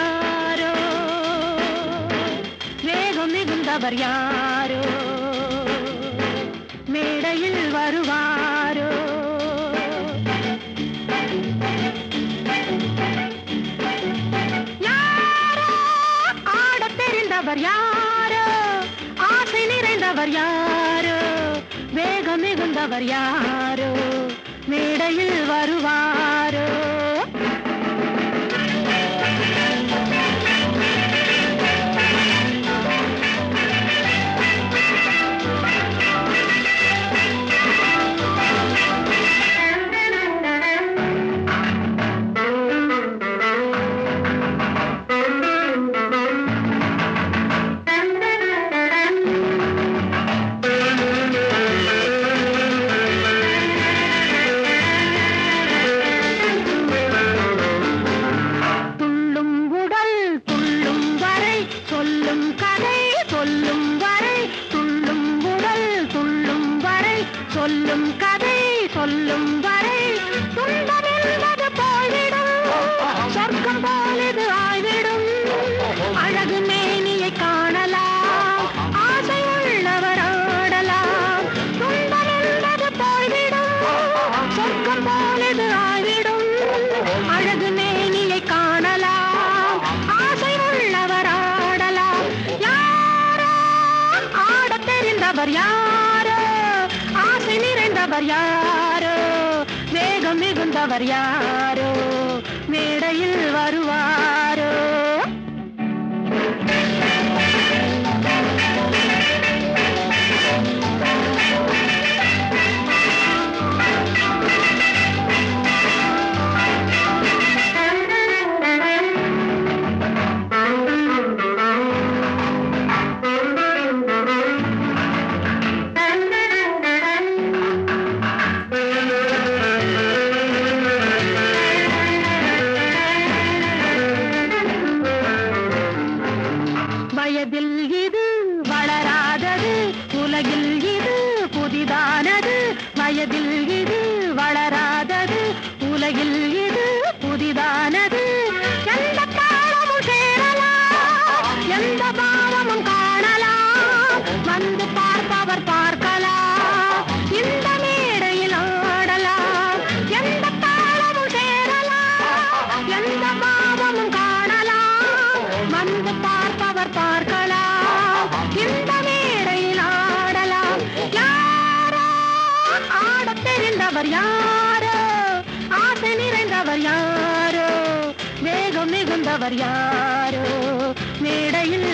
யாரோ வேகம் மிகுந்தவர் யாரோ மேடையில் வருவாரோ யாரோ ஆடத் தெரிந்தவர் யாரோ ஆசை நிறைந்தவர் யாரோ வேகம் மிகுந்தவர் யாரோ மேடையில் வருவாரோ சொல்லும் கதை சொல்லும் வரை துன்பம் என்பது போய்விடும் சொர்க்கம் போல் இது ஆய்விடும் அழகு மேனியை காணலாம் ஆசை உள்ளவர் ஆடலாம் துன்பம் என்பது போய்விடும் சொர்க்கம் போல் இது ஆய்விடும் அழகு மேனியை காணலாம் ஆசை உள்ளவர் ஆடலாம் யாரோ ஆடத் தெரிந்தவர் யாரோ ஆசை நிறைந்தவர் யாரோ வேகம் மிகுந்தவர் யாரோ மேடையில் வருவாரோ வயதில் இது வளராதது உலகில் இது புதிதானது வயதில் இது வளராதது உலகில் இது புதிதானது எந்த தாளமும் சேரலாம் எந்த பாவமும் காணலாம் வந்து பார்ப்பவர் பார்க்கலாம் இந்த மேடையில் ஆடலாம் எந்த தாளமும் சேரலாம் எந்த பாவமும் காணலாம் வந்து பார்ப்பவர் பார்க்கலாம் இந்த மேடையில் ஆடலாம் யாரோ ஆடத் தெரிந்தவர் யாரோ ஆசை நிறைந்தவர் யாரோ வேகம் மிகுந்தவர் யாரோ மேடையில்